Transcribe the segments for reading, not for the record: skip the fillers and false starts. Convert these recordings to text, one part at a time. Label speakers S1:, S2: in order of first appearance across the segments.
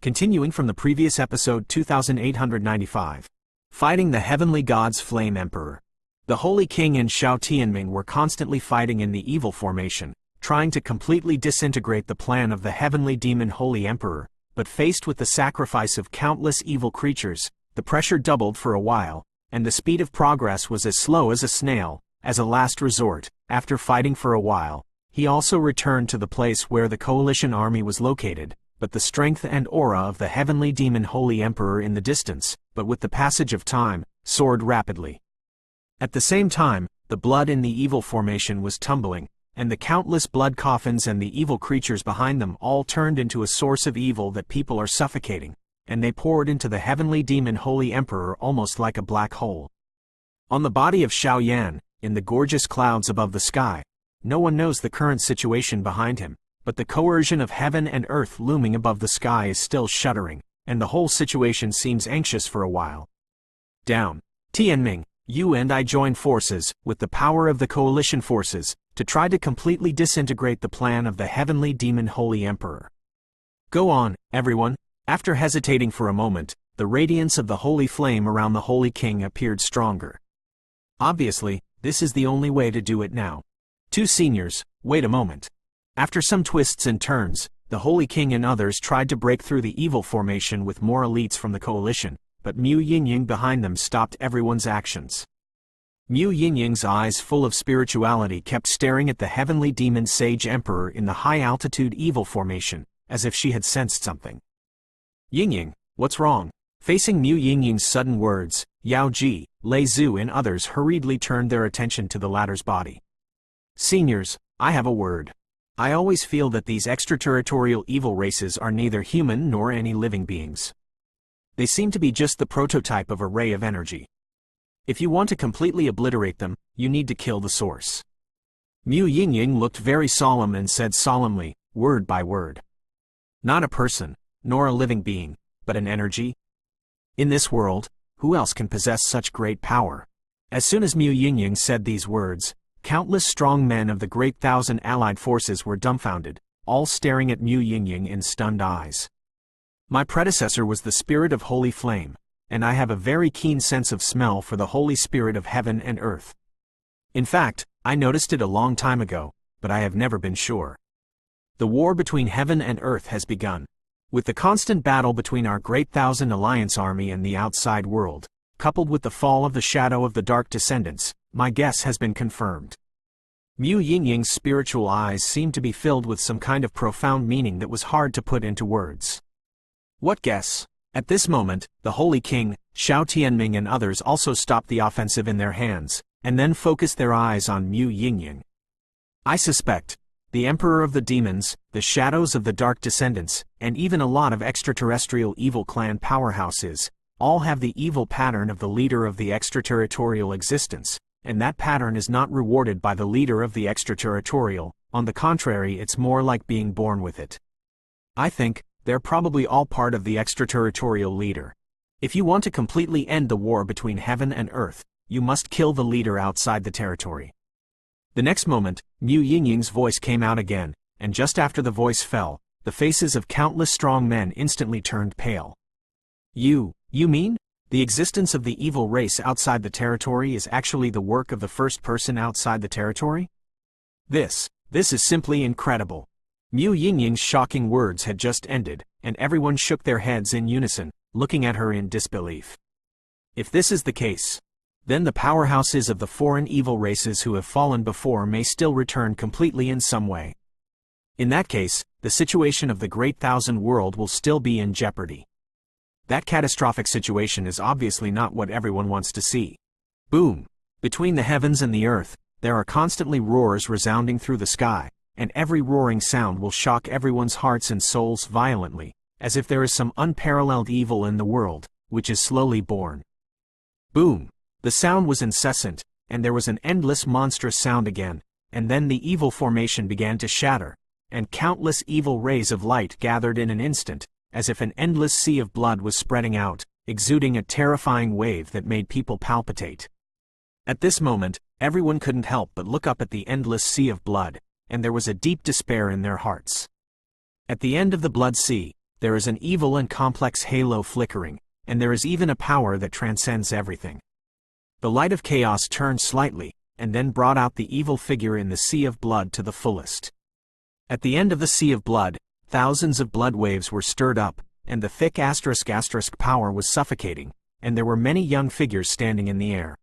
S1: Continuing from the previous episode 2895. Fighting the Heavenly God's Flame Emperor. The Holy King and Shao Tianming were constantly fighting in the evil formation, trying to completely disintegrate the plan of the Heavenly Demon Holy Emperor, but faced with the sacrifice of countless evil creatures, the pressure doubled for a while, and the speed of progress was as slow as a snail. As a last resort, after fighting for a while, he also returned to the place where the coalition army was located, but the strength and aura of the Heavenly Demon Holy Emperor in the distance, but with the passage of time, soared rapidly. At the same time, the blood in the evil formation was tumbling, and the countless blood coffins and the evil creatures behind them all turned into a source of evil that people are suffocating, and they poured into the Heavenly Demon Holy Emperor almost like a black hole. On the body of Xiao Yan, in the gorgeous clouds above the sky, no one knows the current situation behind him, but the coercion of heaven and earth looming above the sky is still shuddering, and the whole situation seems anxious for a while. Down. Tianming, you and I join forces, with the power of the coalition forces, to try to completely disintegrate the plan of the Heavenly Demon Holy Emperor. Go on, everyone. After hesitating for a moment, the radiance of the holy flame around the Holy King appeared stronger. Obviously, this is the only way to do it now. Two seniors, wait a moment. After some twists and turns, the Holy King and others tried to break through the evil formation with more elites from the coalition, but Mu Yingying behind them stopped everyone's actions. Mu Yingying's eyes full of spirituality kept staring at the Heavenly Demon Sage Emperor in the high-altitude evil formation, as if she had sensed something. Yingying, what's wrong? Facing Mu Yingying's sudden words, Yao Ji, Lei Zhu and others hurriedly turned their attention to the latter's body. Seniors, I have a word. I always feel that these extraterritorial evil races are neither human nor any living beings. They seem to be just the prototype of a ray of energy. If you want to completely obliterate them, you need to kill the source. Mu Yingying looked very solemn and said solemnly, word by word. Not a person, nor a living being, but an energy. In this world, who else can possess such great power? As soon as Mu Yingying said these words, countless strong men of the great thousand allied forces were dumbfounded, all staring at Mu Yingying in stunned eyes. My predecessor was the spirit of holy flame, and I have a very keen sense of smell for the holy spirit of heaven and earth. In fact, I noticed it a long time ago, but I have never been sure. The war between heaven and earth has begun. With the constant battle between our great thousand alliance army and the outside world, coupled with the fall of the shadow of the dark descendants, my guess has been confirmed. Mu Yingying's spiritual eyes seemed to be filled with some kind of profound meaning that was hard to put into words. What guess? At this moment, the Holy King, Shao Tianming and others also stopped the offensive in their hands, and then focused their eyes on Mu Yingying. I suspect the Emperor of the Demons, the shadows of the dark descendants, and even a lot of extraterrestrial evil clan powerhouses, all have the evil pattern of the leader of the extraterritorial existence, and that pattern is not rewarded by the leader of the extraterritorial, on the contrary it's more like being born with it. I think, they're probably all part of the extraterritorial leader. If you want to completely end the war between heaven and earth, you must kill the leader outside the territory. The next moment, Mu Yingying's voice came out again, and just after the voice fell, the faces of countless strong men instantly turned pale. You mean? The existence of the evil race outside the territory is actually the work of the first person outside the territory? This is simply incredible. Mu Yingying's shocking words had just ended, and everyone shook their heads in unison, looking at her in disbelief. If this is the case, then the powerhouses of the foreign evil races who have fallen before may still return completely in some way. In that case, the situation of the Great Thousand World will still be in jeopardy. That catastrophic situation is obviously not what everyone wants to see. Boom! Between the heavens and the earth, there are constantly roars resounding through the sky, and every roaring sound will shock everyone's hearts and souls violently, as if there is some unparalleled evil in the world, which is slowly born. Boom! The sound was incessant, and there was an endless monstrous sound again, and then the evil formation began to shatter, and countless evil rays of light gathered in an instant, as if an endless sea of blood was spreading out, exuding a terrifying wave that made people palpitate. At this moment, everyone couldn't help but look up at the endless sea of blood, and there was a deep despair in their hearts. At the end of the blood sea, there is an evil and complex halo flickering, and there is even a power that transcends everything. The light of chaos turned slightly, and then brought out the evil figure in the sea of blood to the fullest. At the end of the sea of blood, thousands of blood waves were stirred up, and the thick *** power was suffocating, and there were many young figures standing in the air.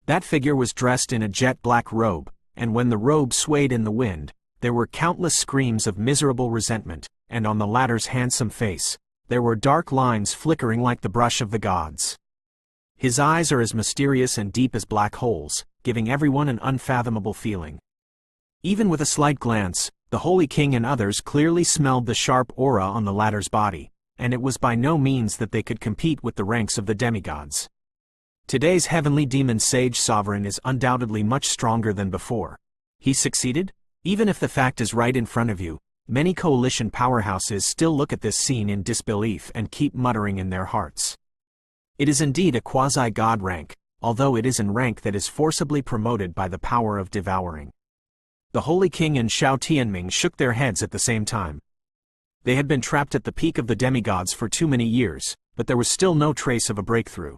S1: That figure was dressed in a jet-black robe, and when the robe swayed in the wind, there were countless screams of miserable resentment, and on the latter's handsome face, there were dark lines flickering like the brush of the gods. His eyes are as mysterious and deep as black holes, giving everyone an unfathomable feeling. Even with a slight glance, the Holy King and others clearly smelled the sharp aura on the latter's body, and it was by no means that they could compete with the ranks of the demigods. Today's heavenly demon sage sovereign is undoubtedly much stronger than before. He succeeded? Even if the fact is right in front of you, many coalition powerhouses still look at this scene in disbelief and keep muttering in their hearts. It is indeed a quasi-god rank, although it is an rank that is forcibly promoted by the power of devouring. The Holy King and Xiao Tianming shook their heads at the same time. They had been trapped at the peak of the demigods for too many years, but there was still no trace of a breakthrough.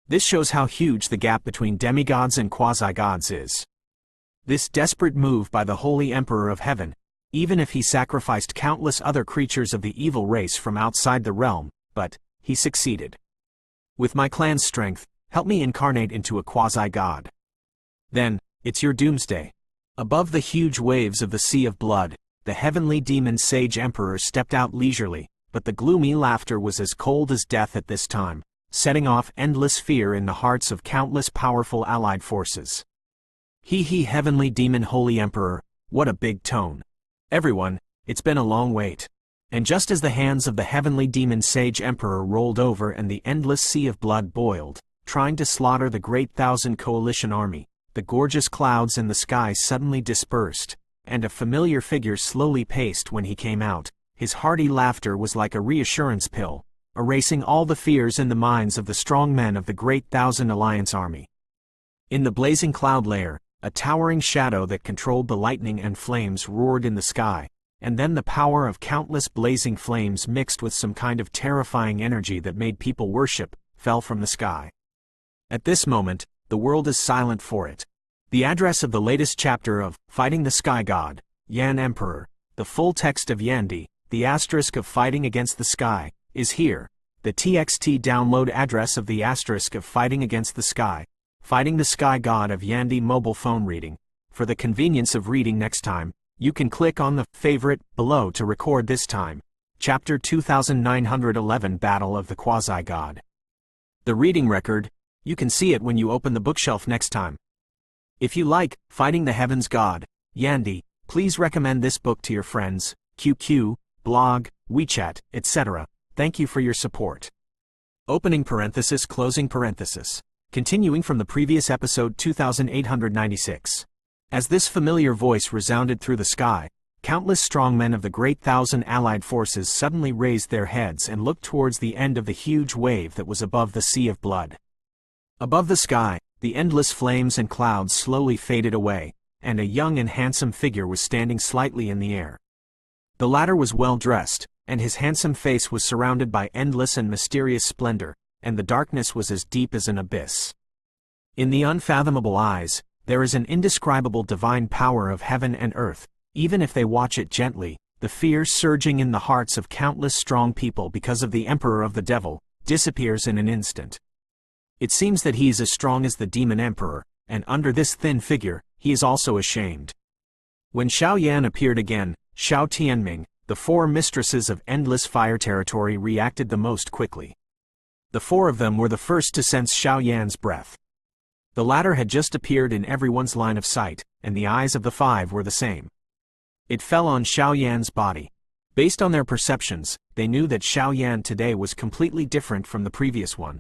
S1: This shows how huge the gap between demigods and quasi-gods is. This desperate move by the Holy Emperor of Heaven, even if he sacrificed countless other creatures of the evil race from outside the realm, but he succeeded. With my clan's strength, help me incarnate into a quasi-god. Then, it's your doomsday. Above the huge waves of the sea of blood, the heavenly demon sage emperor stepped out leisurely, but the gloomy laughter was as cold as death at this time, setting off endless fear in the hearts of countless powerful allied forces. He heavenly demon holy emperor, what a big tone. Everyone, it's been a long wait. And just as the hands of the heavenly demon sage emperor rolled over and the endless sea of blood boiled, trying to slaughter the great thousand coalition army, the gorgeous clouds in the sky suddenly dispersed, and a familiar figure slowly paced when he came out. His hearty laughter was like a reassurance pill, erasing all the fears in the minds of the strong men of the great Thousand Alliance army. In the blazing cloud layer, a towering shadow that controlled the lightning and flames roared in the sky, and then the power of countless blazing flames mixed with some kind of terrifying energy that made people worship, fell from the sky. At this moment, the world is silent for it. The address of the latest chapter of Fighting the Sky God, Yan Emperor, the full text of Yandi, the asterisk of Fighting Against the Sky, is here. The TXT download address of the asterisk of Fighting Against the Sky, Fighting the Sky God of Yandi mobile phone reading. For the convenience of reading next time, you can click on the favorite below to record this time. Chapter 2911 Battle of the Quasi-God. The reading record, you can see it when you open the bookshelf next time. If you like Fighting the Heavens God, Yandi, please recommend this book to your friends, QQ, blog, WeChat, etc. Thank you for your support. Opening parenthesis, closing parenthesis. Continuing from the previous episode 2896. As this familiar voice resounded through the sky, countless strong men of the great thousand allied forces suddenly raised their heads and looked towards the end of the huge wave that was above the sea of blood. Above the sky, the endless flames and clouds slowly faded away, and a young and handsome figure was standing slightly in the air. The latter was well dressed, and his handsome face was surrounded by endless and mysterious splendor, and the darkness was as deep as an abyss. In the unfathomable eyes, there is an indescribable divine power of heaven and earth. Even if they watch it gently, the fear surging in the hearts of countless strong people because of the Emperor of the Devil disappears in an instant. It seems that he is as strong as the Demon Emperor, and under this thin figure, he is also ashamed. When Xiao Yan appeared again, Xiao Tianming, the four mistresses of endless fire territory, reacted the most quickly. The four of them were the first to sense Xiao Yan's breath. The latter had just appeared in everyone's line of sight, and the eyes of the five were the same. It fell on Xiao Yan's body. Based on their perceptions, they knew that Xiao Yan today was completely different from the previous one.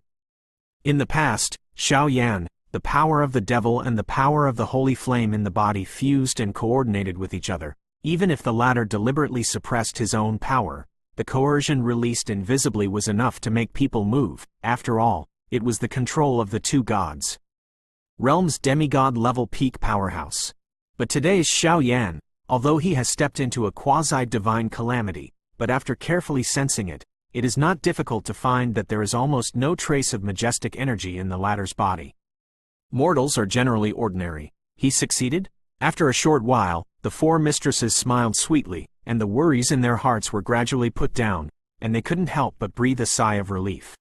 S1: In the past, Xiao Yan, the power of the devil and the power of the holy flame in the body fused and coordinated with each other. Even if the latter deliberately suppressed his own power, the coercion released invisibly was enough to make people move. After all, it was the control of the two gods. Realm's demigod-level peak powerhouse. But today's Xiao Yan, although he has stepped into a quasi-divine calamity, but after carefully sensing it, it is not difficult to find that there is almost no trace of majestic energy in the latter's body. Mortals are generally ordinary. He succeeded? After a short while, the four mistresses smiled sweetly, and the worries in their hearts were gradually put down, and they couldn't help but breathe a sigh of relief.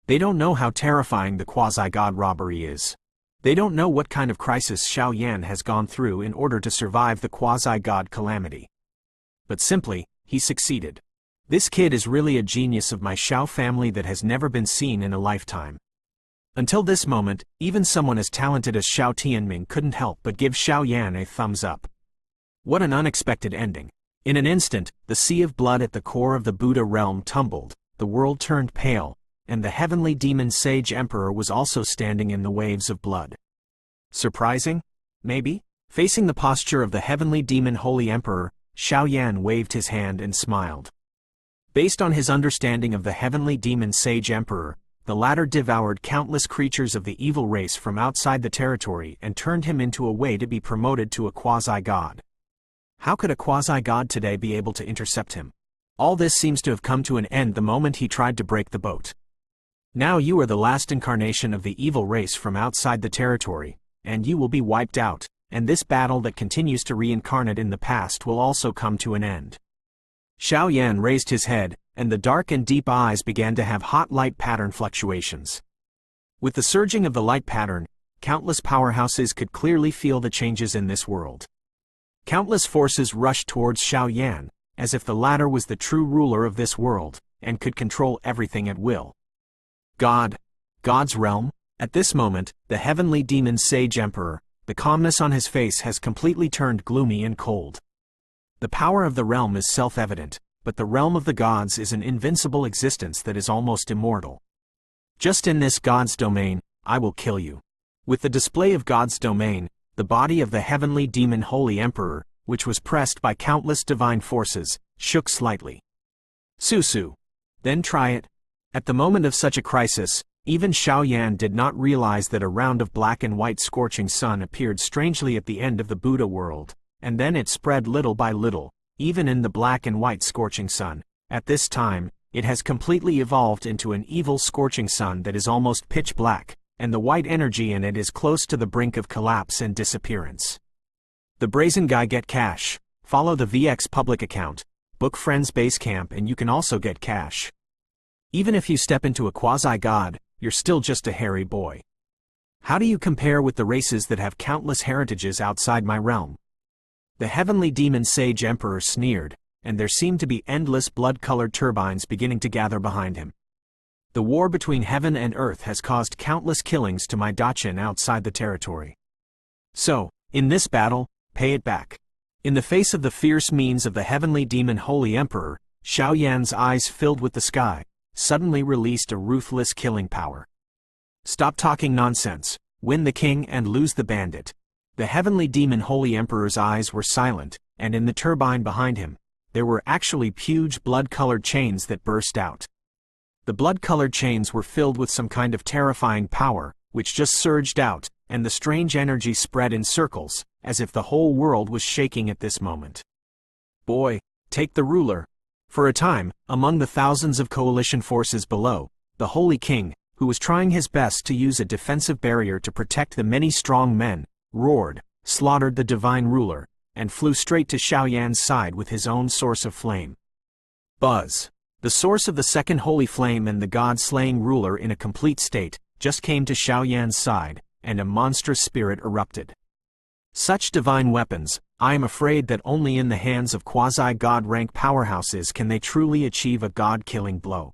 S1: They don't know how terrifying the quasi-god robbery is. They don't know what kind of crisis Xiao Yan has gone through in order to survive the quasi-god calamity. But simply, he succeeded. This kid is really a genius of my Xiao family that has never been seen in a lifetime. Until this moment, even someone as talented as Xiao Tianming couldn't help but give Xiao Yan a thumbs up. What an unexpected ending. In an instant, the sea of blood at the core of the Buddha realm tumbled, the world turned pale, and the heavenly demon sage emperor was also standing in the waves of blood. Surprising? Maybe? Facing the posture of the heavenly demon holy emperor, Xiao Yan waved his hand and smiled. Based on his understanding of the heavenly demon sage emperor, the latter devoured countless creatures of the evil race from outside the territory and turned him into a way to be promoted to a quasi-god. How could a quasi-god today be able to intercept him? All this seems to have come to an end the moment he tried to break the boat. Now you are the last incarnation of the evil race from outside the territory, and you will be wiped out, and this battle that continues to reincarnate in the past will also come to an end. Xiao Yan raised his head, and the dark and deep eyes began to have hot light pattern fluctuations. With the surging of the light pattern, countless powerhouses could clearly feel the changes in this world. Countless forces rushed towards Xiao Yan, as if the latter was the true ruler of this world, and could control everything at will. God's realm? At this moment, the heavenly demon sage emperor, the calmness on his face has completely turned gloomy and cold. The power of the realm is self-evident, but the realm of the gods is an invincible existence that is almost immortal. Just in this God's domain, I will kill you. With the display of God's domain, the body of the heavenly demon holy emperor, which was pressed by countless divine forces, shook slightly. Su. Then try it. At the moment of such a crisis, even Xiao Yan did not realize that a round of black and white scorching sun appeared strangely at the end of the Buddha world, and then it spread little by little, even in the black and white scorching sun. At this time, it has completely evolved into an evil scorching sun that is almost pitch black, and the white energy in it is close to the brink of collapse and disappearance. The Brazen Guy get cash. Follow the VX public account, book Friends Basecamp, and you can also get cash. Even if you step into a quasi-god, you're still just a hairy boy. How do you compare with the races that have countless heritages outside my realm? The heavenly demon sage emperor sneered, and there seemed to be endless blood-colored turbines beginning to gather behind him. The war between heaven and earth has caused countless killings to my Dachin outside the territory. So, in this battle, pay it back. In the face of the fierce means of the heavenly demon holy emperor, Xiao Yan's eyes filled with the sky, suddenly released a ruthless killing power. Stop talking nonsense, win the king and lose the bandit. The heavenly demon holy emperor's eyes were silent, and in the turbine behind him, there were actually huge blood-colored chains that burst out. The blood-colored chains were filled with some kind of terrifying power, which just surged out, and the strange energy spread in circles, as if the whole world was shaking at this moment. Boy, take the ruler. For a time, among the thousands of coalition forces below, the Holy King, who was trying his best to use a defensive barrier to protect the many strong men, roared, slaughtered the divine ruler, and flew straight to Xiao Yan's side with his own source of flame. Buzz. The source of the second holy flame and the god-slaying ruler in a complete state, just came to Xiao Yan's side, and a monstrous spirit erupted. Such divine weapons, I am afraid that only in the hands of quasi-god rank powerhouses can they truly achieve a god-killing blow.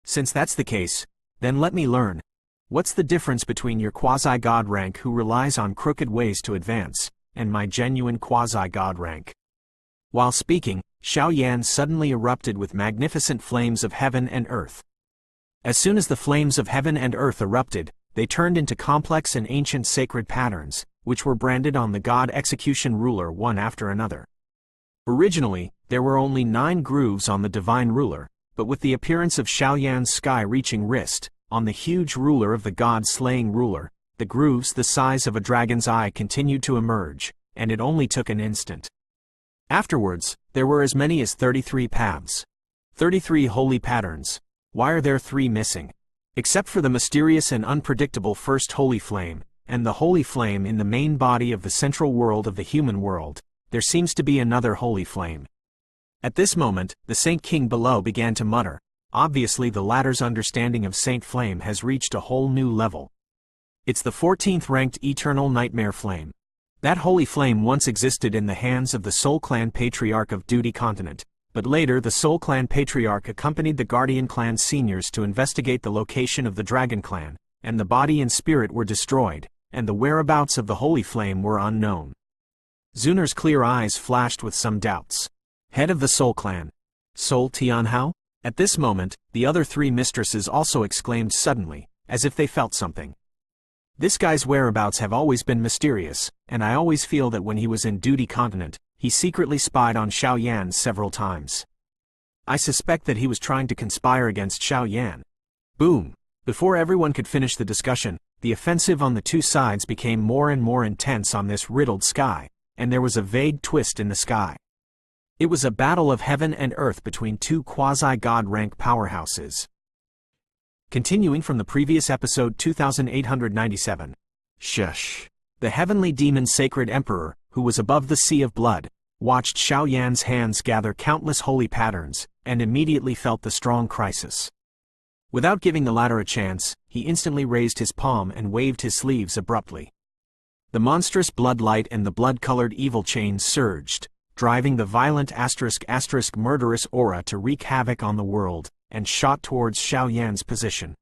S1: Since that's the case, then let me learn. What's the difference between your quasi-god rank who relies on crooked ways to advance, and my genuine quasi-god rank? While speaking, Xiao Yan suddenly erupted with magnificent flames of heaven and earth. As soon as the flames of heaven and earth erupted, they turned into complex and ancient sacred patterns, which were branded on the god execution ruler one after another. Originally, there were only 9 grooves on the divine ruler, but with the appearance of Xiao Yan's sky-reaching wrist, on the huge ruler of the god-slaying ruler, the grooves the size of a dragon's eye continued to emerge, and it only took an instant. Afterwards, there were as many as 33 paths. 33 holy patterns. Why are there 3 missing? Except for the mysterious and unpredictable first holy flame, and the holy flame in the main body of the central world of the human world, there seems to be another holy flame. At this moment, the Saint King below began to mutter. Obviously the latter's understanding of Saint Flame has reached a whole new level. It's the 14th ranked Eternal Nightmare Flame. That holy flame once existed in the hands of the Soul Clan Patriarch of Duty Continent, but later the Soul Clan Patriarch accompanied the Guardian Clan seniors to investigate the location of the Dragon Clan, and the body and spirit were destroyed, and the whereabouts of the holy flame were unknown. Zuner's clear eyes flashed with some doubts. Head of the Soul Clan. Soul Tianhao? At this moment, the other 3 mistresses also exclaimed suddenly, as if they felt something. This guy's whereabouts have always been mysterious, and I always feel that when he was in Duty Continent, he secretly spied on Xiao Yan several times. I suspect that he was trying to conspire against Xiao Yan. Boom! Before everyone could finish the discussion, the offensive on the 2 sides became more and more intense on this riddled sky, and there was a vague twist in the sky. It was a battle of heaven and earth between 2 quasi-god rank powerhouses. Continuing from the previous episode 2897. Shush. The heavenly demon Sacred Emperor, who was above the Sea of Blood, watched Xiao Yan's hands gather countless holy patterns, and immediately felt the strong crisis. Without giving the latter a chance, he instantly raised his palm and waved his sleeves abruptly. The monstrous blood light and the blood-colored evil chain surged, driving the violent *** murderous aura to wreak havoc on the world, and shot towards Xiao Yan's position.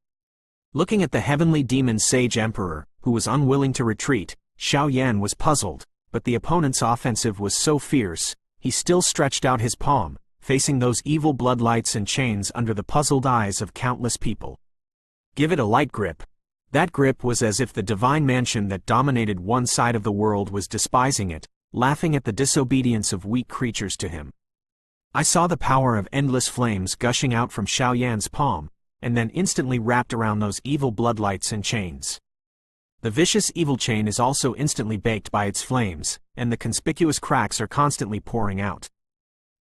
S1: Looking at the heavenly demon Sage Emperor, who was unwilling to retreat, Xiao Yan was puzzled, but the opponent's offensive was so fierce, he still stretched out his palm, facing those evil bloodlights and chains under the puzzled eyes of countless people. Give it a light grip. That grip was as if the divine mansion that dominated one side of the world was despising it, laughing at the disobedience of weak creatures to him. I saw the power of endless flames gushing out from Xiao Yan's palm, and then instantly wrapped around those evil bloodlights and chains. The vicious evil chain is also instantly baked by its flames, and the conspicuous cracks are constantly pouring out.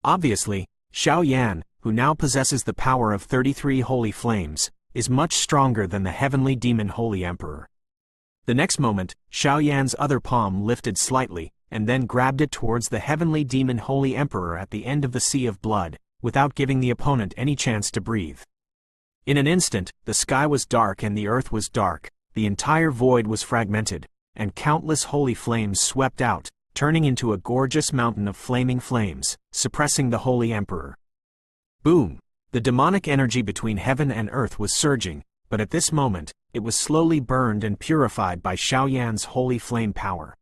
S1: Obviously, Xiao Yan, who now possesses the power of 33 holy flames, is much stronger than the heavenly demon Holy Emperor. The next moment, Xiao Yan's other palm lifted slightly, and then grabbed it towards the heavenly demon Holy Emperor at the end of the Sea of Blood, without giving the opponent any chance to breathe. In an instant, the sky was dark and the earth was dark, the entire void was fragmented, and countless holy flames swept out, turning into a gorgeous mountain of flaming flames, suppressing the Holy Emperor. Boom! The demonic energy between heaven and earth was surging, but at this moment, it was slowly burned and purified by Xiao Yan's holy flame power.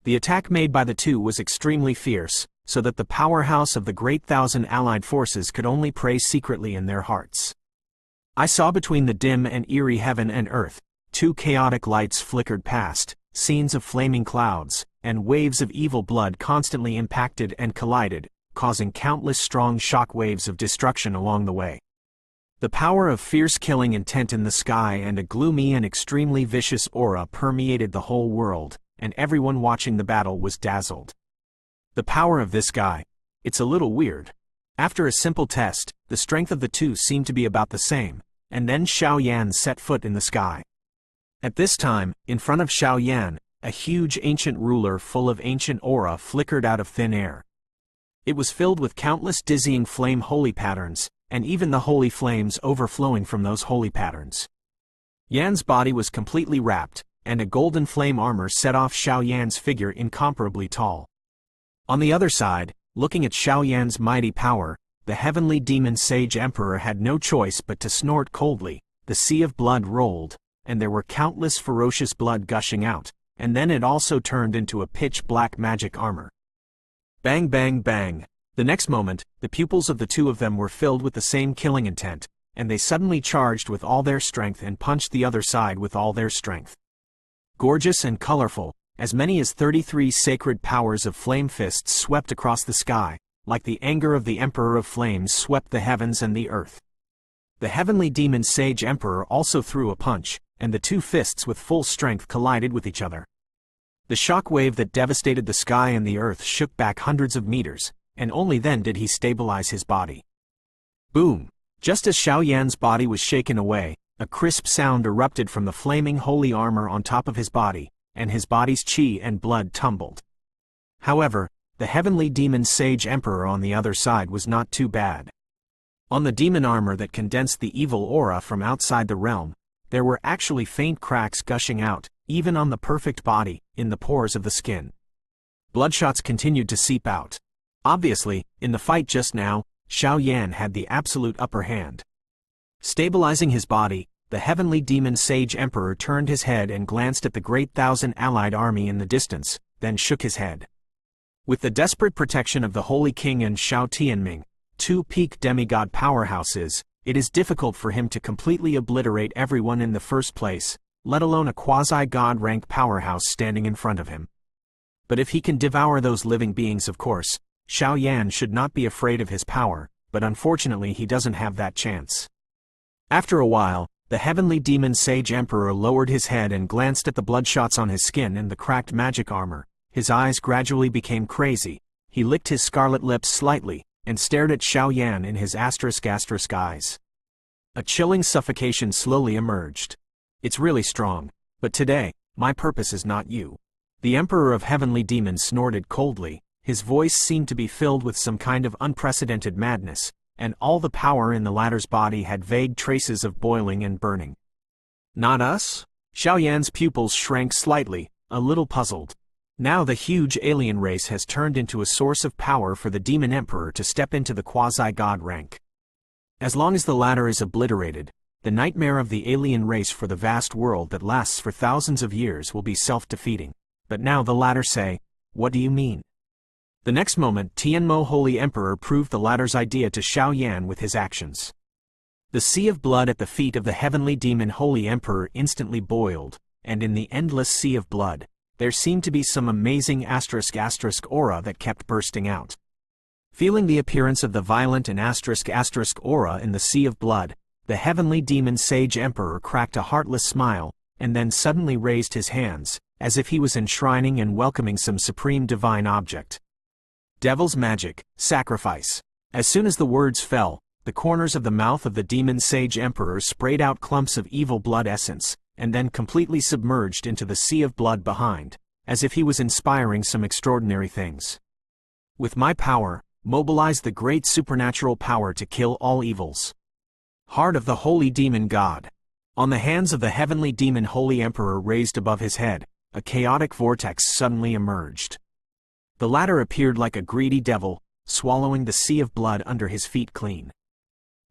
S1: The attack made by the 2 was extremely fierce, so that the powerhouse of the Great Thousand Allied Forces could only pray secretly in their hearts. I saw between the dim and eerie heaven and earth, 2 chaotic lights flickered past, scenes of flaming clouds, and waves of evil blood constantly impacted and collided, causing countless strong shock waves of destruction along the way. The power of fierce killing intent in the sky and a gloomy and extremely vicious aura permeated the whole world, and everyone watching the battle was dazzled. The power of this guy. It's a little weird. After a simple test, the strength of the 2 seemed to be about the same, and then Xiao Yan set foot in the sky. At this time, in front of Xiao Yan, a huge ancient ruler full of ancient aura flickered out of thin air. It was filled with countless dizzying flame holy patterns, and even the holy flames overflowing from those holy patterns. Yan's body was completely wrapped, and a golden flame armor set off Xiao Yan's figure incomparably tall. On the other side, looking at Xiao Yan's mighty power, the heavenly demon Sage Emperor had no choice but to snort coldly. The Sea of Blood rolled, and there were countless ferocious blood gushing out, and then it also turned into a pitch-black magic armor. Bang bang bang. The next moment, the pupils of the 2 of them were filled with the same killing intent, and they suddenly charged with all their strength and punched the other side with all their strength. Gorgeous and colorful, as many as 33 sacred powers of flame fists swept across the sky, like the anger of the Emperor of Flames swept the heavens and the earth. The heavenly demon Sage Emperor also threw a punch, and the 2 fists with full strength collided with each other. The shock wave that devastated the sky and the earth shook back hundreds of meters, and only then did he stabilize his body. Boom! Just as Xiao Yan's body was shaken away, a crisp sound erupted from the flaming holy armor on top of his body, and his body's qi and blood tumbled. However, the heavenly demon sage emperor on the other side was not too bad. On the demon armor that condensed the evil aura from outside the realm, there were actually faint cracks gushing out, even on the perfect body, in the pores of the skin. Bloodshots continued to seep out. Obviously, in the fight just now, Xiao Yan had the absolute upper hand. Stabilizing his body, the heavenly demon sage emperor turned his head and glanced at the great thousand allied army in the distance, then shook his head. With the desperate protection of the Holy King and Shao Tianming, two peak demigod powerhouses, it is difficult for him to completely obliterate everyone in the first place, let alone a quasi-god rank powerhouse standing in front of him. But if he can devour those living beings, of course, Xiao Yan should not be afraid of his power, but unfortunately he doesn't have that chance. After a while, the heavenly demon sage emperor lowered his head and glanced at the bloodshots on his skin and the cracked magic armor. His eyes gradually became crazy. He licked his scarlet lips slightly, and stared at Xiao Yan in his asterisk eyes. A chilling suffocation slowly emerged. It's really strong, but today, my purpose is not you. The Emperor of Heavenly Demons snorted coldly. His voice seemed to be filled with some kind of unprecedented madness, and all the power in the latter's body had vague traces of boiling and burning. Not us? Xiao Yan's pupils shrank slightly, a little puzzled. Now the huge alien race has turned into a source of power for the Demon Emperor to step into the quasi-god rank. As long as the latter is obliterated, the nightmare of the alien race for the vast world that lasts for thousands of years will be self-defeating. But now the latter say, "What do you mean?" The next moment Tianmo Holy Emperor proved the latter's idea to Xiao Yan with his actions. The sea of blood at the feet of the heavenly demon Holy Emperor instantly boiled, and in the endless sea of blood, there seemed to be some amazing asterisk aura that kept bursting out. Feeling the appearance of the violent and asterisk aura in the sea of blood, the heavenly demon sage emperor cracked a heartless smile, and then suddenly raised his hands, as if he was enshrining and welcoming some supreme divine object. Devil's magic, sacrifice. As soon as the words fell, the corners of the mouth of the demon sage emperor sprayed out clumps of evil blood essence, and then completely submerged into the sea of blood behind, as if he was inspiring some extraordinary things. With my power, mobilize the great supernatural power to kill all evils. Heart of the Holy Demon God. On the hands of the heavenly demon Holy Emperor raised above his head, a chaotic vortex suddenly emerged. The latter appeared like a greedy devil, swallowing the sea of blood under his feet clean.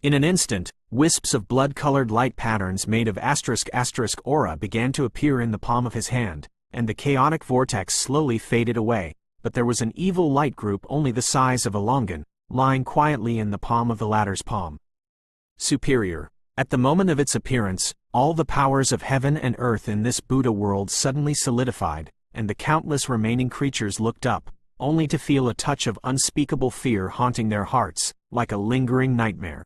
S1: In an instant, wisps of blood-colored light patterns made of asterisk aura began to appear in the palm of his hand, and the chaotic vortex slowly faded away, but there was an evil light group only the size of a longan, lying quietly in the palm of the latter's palm. Superior. At the moment of its appearance, all the powers of heaven and earth in this Buddha world suddenly solidified, and the countless remaining creatures looked up, only to feel a touch of unspeakable fear haunting their hearts, like a lingering nightmare.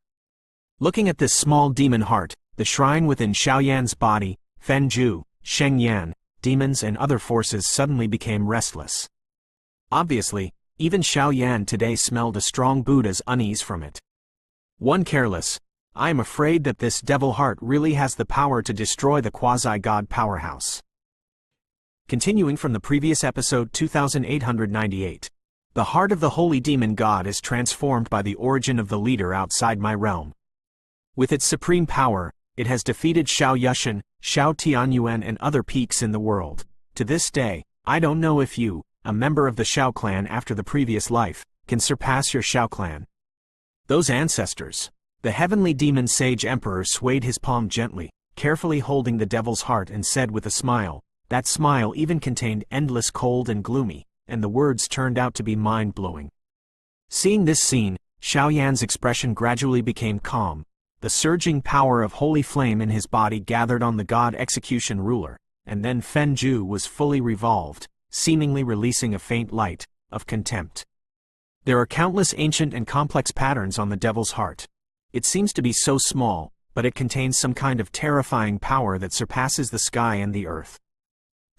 S1: Looking at this small demon heart, the shrine within Xiao Yan's body, Fen Jue, Sheng Yan, demons and other forces suddenly became restless. Obviously, even Xiao Yan today smelled a strong Buddha's unease from it. One careless, I am afraid that this devil heart really has the power to destroy the quasi-god powerhouse. Continuing from the previous episode 2898. The heart of the holy demon god is transformed by the origin of the leader outside my realm. With its supreme power, it has defeated Xiao Yushan, Xiao Tianyuan and other peaks in the world. To this day, I don't know if you, a member of the Xiao clan after the previous life, can surpass your Xiao clan. Those ancestors. The heavenly demon sage emperor swayed his palm gently, carefully holding the devil's heart and said with a smile. That smile even contained endless cold and gloomy, and the words turned out to be mind-blowing. Seeing this scene, Xiao Yan's expression gradually became calm. The surging power of holy flame in his body gathered on the god execution ruler, and then Fen Jue was fully revolved, seemingly releasing a faint light of contempt. There are countless ancient and complex patterns on the devil's heart. It seems to be so small, but it contains some kind of terrifying power that surpasses the sky and the earth.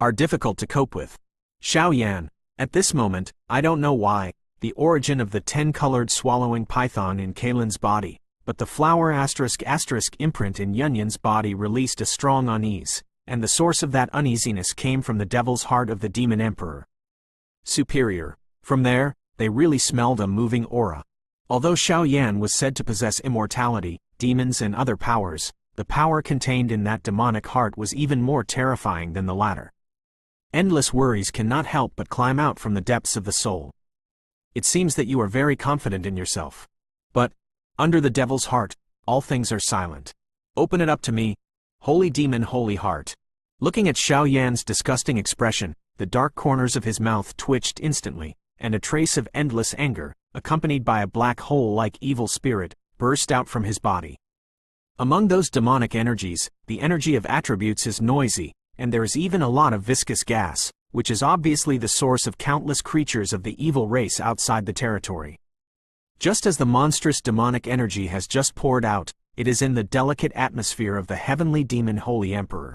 S1: Are difficult to cope with. Xiao Yan, at this moment, I don't know why, the origin of the 10-colored swallowing python in Kalin's body, but the flower *** imprint in Yunyun's body released a strong unease, and the source of that uneasiness came from the devil's heart of the demon emperor. Superior. From there, they really smelled a moving aura. Although Xiao Yan was said to possess immortality, demons and other powers, the power contained in that demonic heart was even more terrifying than the latter. Endless worries cannot help but climb out from the depths of the soul. It seems that you are very confident in yourself. But, under the devil's heart, all things are silent. Open it up to me, holy demon, holy heart. Looking at Xiao Yan's disgusting expression, the dark corners of his mouth twitched instantly, and a trace of endless anger, accompanied by a black hole-like evil spirit, burst out from his body. Among those demonic energies, the energy of attributes is noisy, and there is even a lot of viscous gas, which is obviously the source of countless creatures of the evil race outside the territory. Just as the monstrous demonic energy has just poured out, it is in the delicate atmosphere of the heavenly demon Holy Emperor.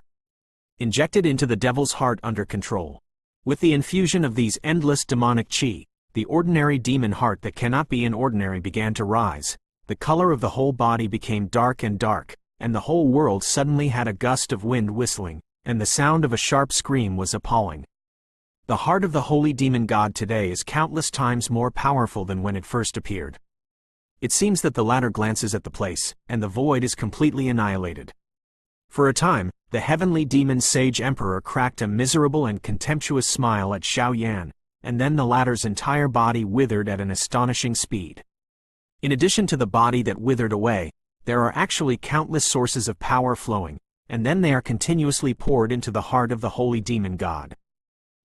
S1: Injected into the devil's heart under control. With the infusion of these endless demonic chi, the ordinary demon heart that cannot be inordinary began to rise, the color of the whole body became dark, and the whole world suddenly had a gust of wind whistling, and the sound of a sharp scream was appalling. The heart of the holy demon god today is countless times more powerful than when it first appeared. It seems that the latter glances at the place, and the void is completely annihilated. For a time, the heavenly demon sage emperor cracked a miserable and contemptuous smile at Xiao Yan, and then the latter's entire body withered at an astonishing speed. In addition to the body that withered away, there are actually countless sources of power flowing, and then they are continuously poured into the heart of the holy demon god.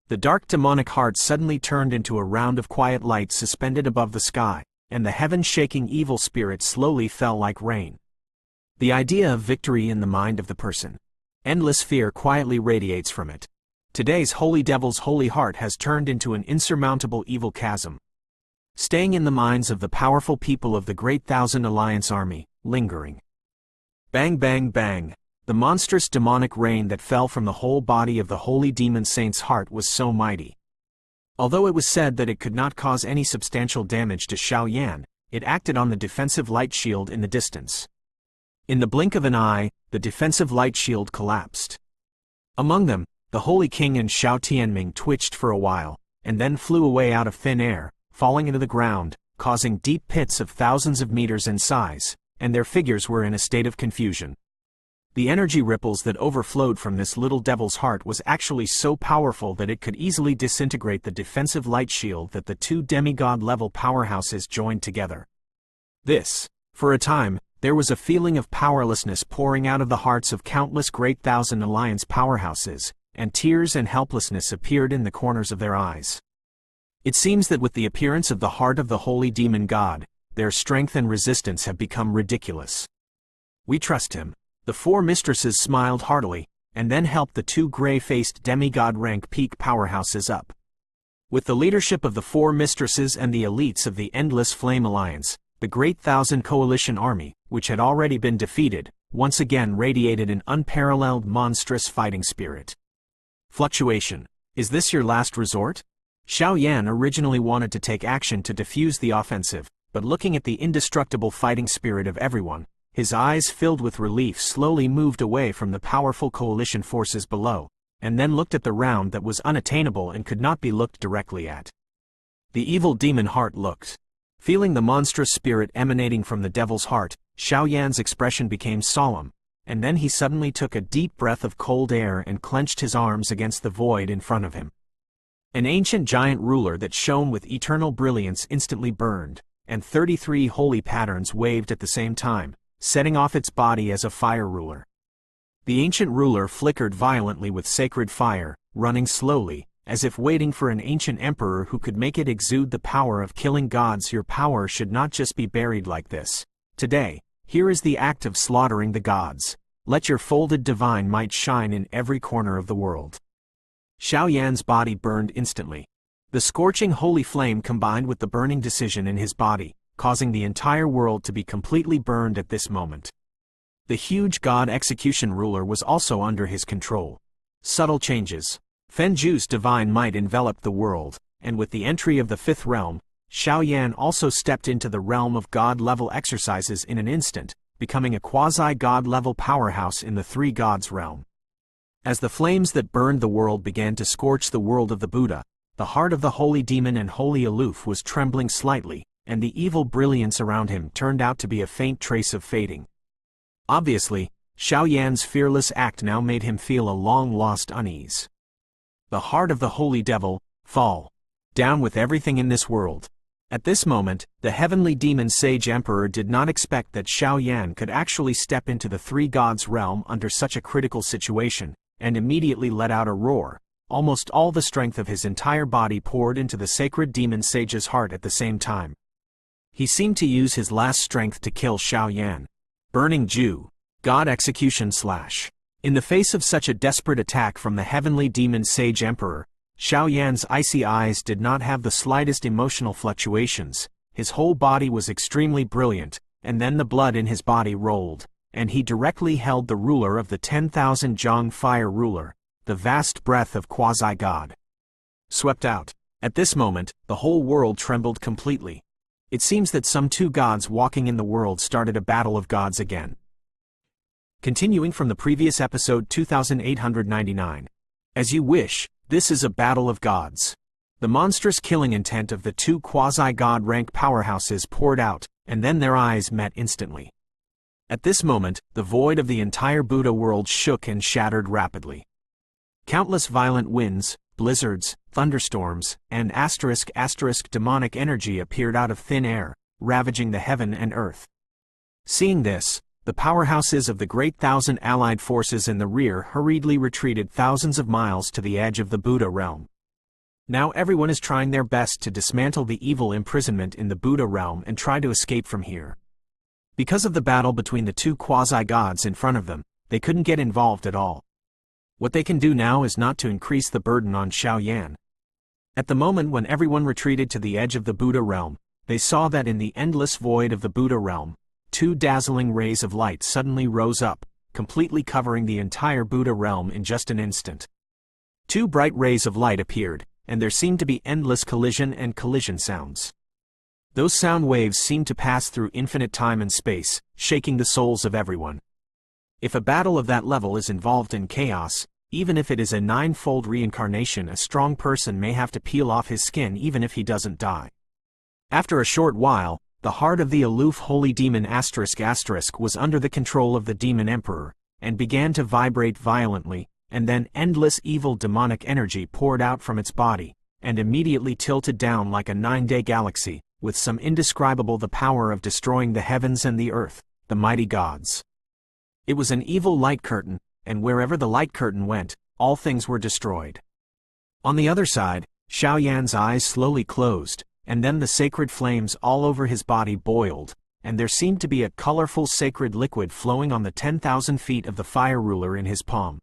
S1: The dark demonic heart suddenly turned into a round of quiet light suspended above the sky, and the heaven-shaking evil spirit slowly fell like rain. The idea of victory in the mind of the person. Endless fear quietly radiates from it. Today's holy devil's holy heart has turned into an insurmountable evil chasm. Staying in the minds of the powerful people of the Great Thousand Alliance Army, lingering. Bang, bang, bang. The monstrous demonic rain that fell from the whole body of the holy demon saint's heart was so mighty. Although it was said that it could not cause any substantial damage to Xiao Yan, it acted on the defensive light shield in the distance. In the blink of an eye, the defensive light shield collapsed. Among them, the Holy King and Xiao Tianming twitched for a while, and then flew away out of thin air, falling into the ground, causing deep pits of thousands of meters in size, and their figures were in a state of confusion. The energy ripples that overflowed from this little devil's heart was actually so powerful that it could easily disintegrate the defensive light shield that the two demigod-level powerhouses joined together. For a time, there was a feeling of powerlessness pouring out of the hearts of countless Great Thousand Alliance powerhouses, and tears and helplessness appeared in the corners of their eyes. It seems that with the appearance of the heart of the holy demon god, their strength and resistance have become ridiculous. We trust him. The four mistresses smiled heartily, and then helped the two gray-faced demigod-rank peak powerhouses up. With the leadership of the four mistresses and the elites of the Endless Flame Alliance, the Great Thousand Coalition Army, which had already been defeated, once again radiated an unparalleled monstrous fighting spirit. Fluctuation. Is this your last resort? Xiao Yan originally wanted to take action to defuse the offensive, but looking at the indestructible fighting spirit of everyone, his eyes filled with relief slowly moved away from the powerful coalition forces below, and then looked at the round that was unattainable and could not be looked directly at. The evil demon heart looked. Feeling the monstrous spirit emanating from the devil's heart, Xiao Yan's expression became solemn, and then he suddenly took a deep breath of cold air and clenched his arms against the void in front of him. An ancient giant ruler that shone with eternal brilliance instantly burned, and 33 holy patterns waved at the same time, setting off its body as a fire ruler. The ancient ruler flickered violently with sacred fire, running slowly, as if waiting for an ancient emperor who could make it exude the power of killing gods. Your power should not just be buried like this. Today, here is the act of slaughtering the gods. Let your folded divine might shine in every corner of the world. Xiao Yan's body burned instantly. The scorching holy flame combined with the burning decision in his body, causing the entire world to be completely burned at this moment. The huge god execution ruler was also under his control. Subtle changes. Fen Jue's divine might enveloped the world, and with the entry of the fifth realm, Xiao Yan also stepped into the realm of God-level exercises in an instant, becoming a quasi-God level powerhouse in the three gods realm. As the flames that burned the world began to scorch the world of the Buddha, the heart of the holy demon and holy aloof was trembling slightly, and the evil brilliance around him turned out to be a faint trace of fading. Obviously, Xiao Yan's fearless act now made him feel a long-lost unease. The heart of the holy devil, fall down with everything in this world. At this moment, the heavenly demon sage emperor did not expect that Xiao Yan could actually step into the three gods realm under such a critical situation, and immediately let out a roar. Almost all the strength of his entire body poured into the sacred demon sage's heart at the same time. He seemed to use his last strength to kill Xiao Yan. Burning Jew. God execution / In the face of such a desperate attack from the heavenly demon sage emperor, Xiao Yan's icy eyes did not have the slightest emotional fluctuations. His whole body was extremely brilliant, and then the blood in his body rolled, and he directly held the ruler of the 10,000 Zhang fire ruler, the vast breath of quasi-God. Swept out. At this moment, the whole world trembled completely. It seems that some two gods walking in the world started a battle of gods again. Continuing from the previous episode 2899. As you wish, this is a battle of gods. The monstrous killing intent of the two quasi-god rank powerhouses poured out, and then their eyes met instantly. At this moment, the void of the entire Buddha world shook and shattered rapidly. Countless violent winds, blizzards, thunderstorms, and *** demonic energy appeared out of thin air, ravaging the heaven and earth. Seeing this, the powerhouses of the great thousand allied forces in the rear hurriedly retreated thousands of miles to the edge of the Buddha realm. Now everyone is trying their best to dismantle the evil imprisonment in the Buddha realm and try to escape from here. Because of the battle between the two quasi-gods in front of them, they couldn't get involved at all. What they can do now is not to increase the burden on Xiao Yan. At the moment when everyone retreated to the edge of the Buddha realm, they saw that in the endless void of the Buddha realm, two dazzling rays of light suddenly rose up, completely covering the entire Buddha realm in just an instant. Two bright rays of light appeared, and there seemed to be endless collision sounds. Those sound waves seemed to pass through infinite time and space, shaking the souls of everyone. If a battle of that level is involved in chaos, even if it is a ninefold reincarnation, a strong person may have to peel off his skin even if he doesn't die. After a short while, the heart of the aloof holy demon ** was under the control of the demon emperor, and began to vibrate violently, and then endless evil demonic energy poured out from its body, and immediately tilted down like a 9-day galaxy, with some indescribable the power of destroying the heavens and the earth, the mighty gods. It was an evil light curtain, and wherever the light curtain went, all things were destroyed. On the other side, Xiao Yan's eyes slowly closed, and then the sacred flames all over his body boiled, and there seemed to be a colorful sacred liquid flowing on the 10,000 feet of the fire ruler in his palm.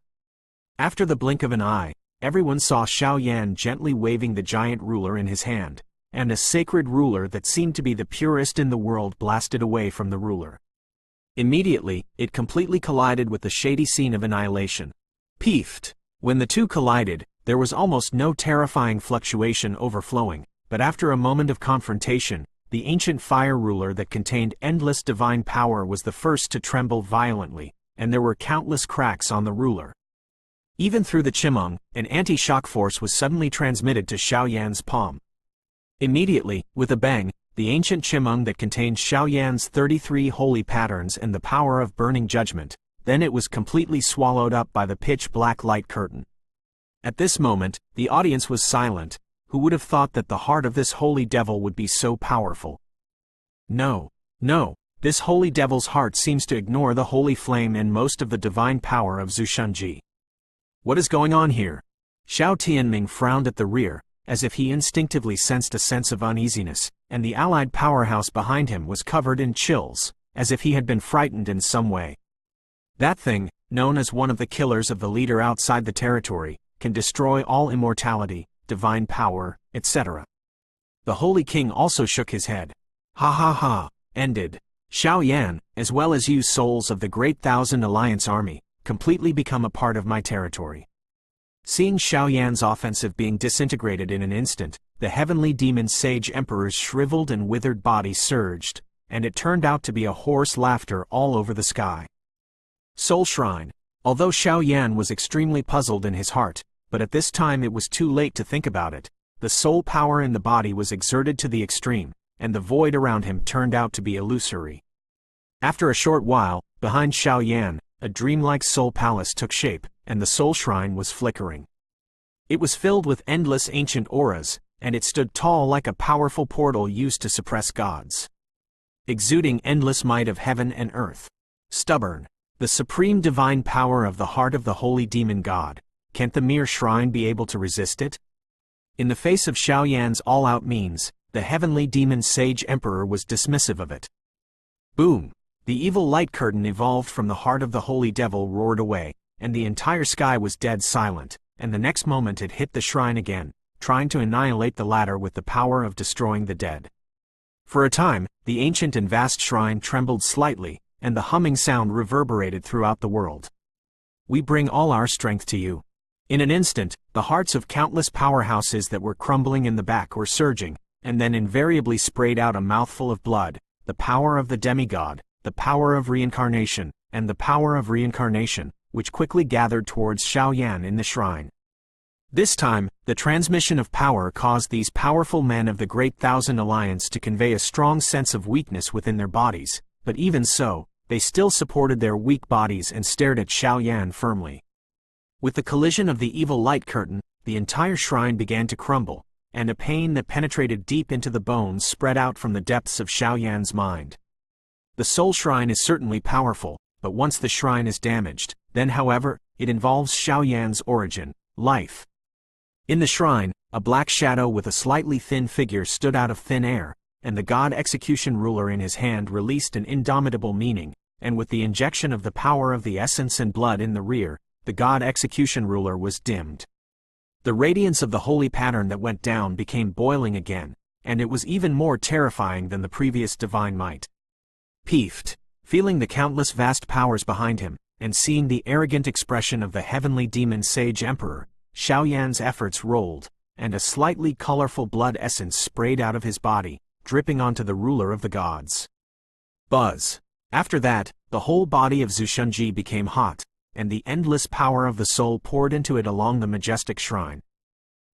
S1: After the blink of an eye, everyone saw Xiao Yan gently waving the giant ruler in his hand, and a sacred ruler that seemed to be the purest in the world blasted away from the ruler. Immediately, it completely collided with the shady scene of annihilation. Peefed. When the two collided, there was almost no terrifying fluctuation overflowing, but after a moment of confrontation, the ancient fire ruler that contained endless divine power was the first to tremble violently, and there were countless cracks on the ruler. Even through the Qimeng, an anti-shock force was suddenly transmitted to Xiao Yan's palm. Immediately, with a bang, the ancient Qimeng that contained Xiao Yan's 33 holy patterns and the power of burning judgment, then it was completely swallowed up by the pitch-black light curtain. At this moment, the audience was silent. Who would have thought that the heart of this holy devil would be so powerful? No, this holy devil's heart seems to ignore the holy flame and most of the divine power of Zhushunji. What is going on here? Xiao Tianming frowned at the rear, as if he instinctively sensed a sense of uneasiness, and the allied powerhouse behind him was covered in chills, as if he had been frightened in some way. That thing, known as one of the killers of the leader outside the territory, can destroy all immortality, divine power, etc. The Holy King also shook his head. Ha, ended. Xiao Yan, as well as you souls of the Great Thousand Alliance Army, completely become a part of my territory. Seeing Xiaoyan's offensive being disintegrated in an instant, the heavenly demon sage emperor's shriveled and withered body surged, and it turned out to be a hoarse laughter all over the sky. Soul Shrine. Although Xiaoyan was extremely puzzled in his heart, but at this time it was too late to think about it, the soul power in the body was exerted to the extreme, and the void around him turned out to be illusory. After a short while, behind Xiaoyan, a dreamlike soul palace took shape, and the soul shrine was flickering. It was filled with endless ancient auras, and it stood tall like a powerful portal used to suppress gods. Exuding endless might of heaven and earth. Stubborn. The supreme divine power of the heart of the holy demon god. Can't the mere shrine be able to resist it? In the face of Xiaoyan's all-out means, the heavenly demon sage emperor was dismissive of it. Boom! The evil light curtain evolved from the heart of the holy devil roared away, and the entire sky was dead silent, and the next moment it hit the shrine again, trying to annihilate the latter with the power of destroying the dead. For a time, the ancient and vast shrine trembled slightly, and the humming sound reverberated throughout the world. We bring all our strength to you. In an instant, the hearts of countless powerhouses that were crumbling in the back were surging, and then invariably sprayed out a mouthful of blood, the power of the demigod, the power of reincarnation, and the power of reincarnation, which quickly gathered towards Xiaoyan in the shrine. This time, the transmission of power caused these powerful men of the Great Thousand Alliance to convey a strong sense of weakness within their bodies, but even so, they still supported their weak bodies and stared at Xiaoyan firmly. With the collision of the evil light curtain, the entire shrine began to crumble, and a pain that penetrated deep into the bones spread out from the depths of Xiaoyan's mind. The soul shrine is certainly powerful, but once the shrine is damaged, then however, it involves Xiaoyan's origin, life. In the shrine, a black shadow with a slightly thin figure stood out of thin air, and the god execution ruler in his hand released an indomitable meaning, and with the injection of the power of the essence and blood in the rear, the god execution ruler was dimmed. The radiance of the holy pattern that went down became boiling again, and it was even more terrifying than the previous divine might. Peeved, feeling the countless vast powers behind him, and seeing the arrogant expression of the heavenly demon sage emperor, Xiaoyan's efforts rolled, and a slightly colorful blood essence sprayed out of his body, dripping onto the ruler of the gods. Buzz. After that, the whole body of Zushunji became hot, and the endless power of the soul poured into it along the majestic shrine.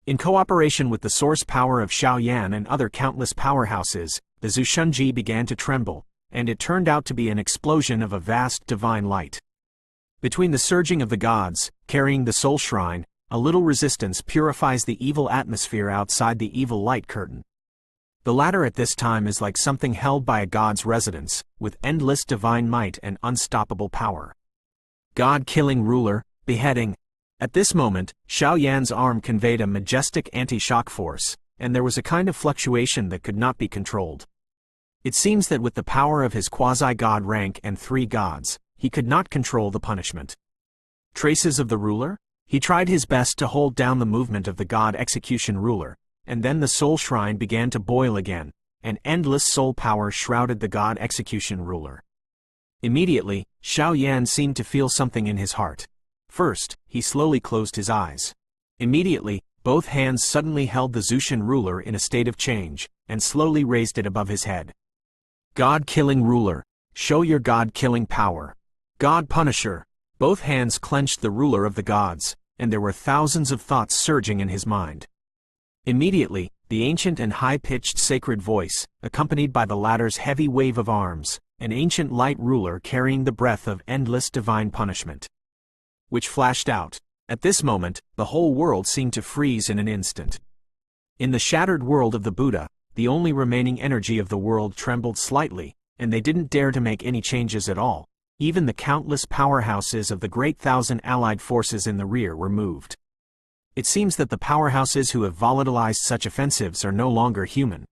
S1: In cooperation with the source power of Xiaoyan and other countless powerhouses, the Zushunji began to tremble, and it turned out to be an explosion of a vast divine light. Between the surging of the gods, carrying the soul shrine, a little resistance purifies the evil atmosphere outside the evil light curtain. The latter at this time is like something held by a god's residence, with endless divine might and unstoppable power. God-killing ruler, beheading. At this moment, Xiaoyan's arm conveyed a majestic anti-shock force, and there was a kind of fluctuation that could not be controlled. It seems that with the power of his quasi-god rank and 3 gods, he could not control the punishment. Traces of the ruler? He tried his best to hold down the movement of the god execution ruler, and then the soul shrine began to boil again, and endless soul power shrouded the god execution ruler. Immediately, Xiaoyan seemed to feel something in his heart. First, he slowly closed his eyes. Immediately, both hands suddenly held the Zushin ruler in a state of change, and slowly raised it above his head. God-killing ruler, show your god-killing power. God Punisher. Both hands clenched the ruler of the gods, and there were thousands of thoughts surging in his mind. Immediately, the ancient and high-pitched sacred voice, accompanied by the latter's heavy wave of arms, an ancient light ruler carrying the breath of endless divine punishment, which flashed out. At this moment, the whole world seemed to freeze in an instant. In the shattered world of the Buddha, the only remaining energy of the world trembled slightly, and they didn't dare to make any changes at all. Even the countless powerhouses of the Great Thousand Allied forces in the rear were moved. It seems that the powerhouses who have volatilized such offensives are no longer human.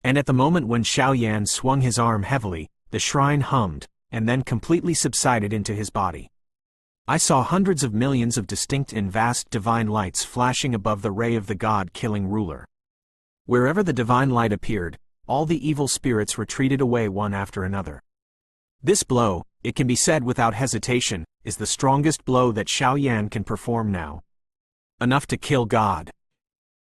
S1: And at the moment when Xiaoyan swung his arm heavily, the shrine hummed, and then completely subsided into his body. I saw hundreds of millions of distinct and vast divine lights flashing above the ray of the god-killing ruler. Wherever the divine light appeared, all the evil spirits retreated away one after another. This blow, it can be said without hesitation, is the strongest blow that Xiaoyan can perform now. enough to kill God.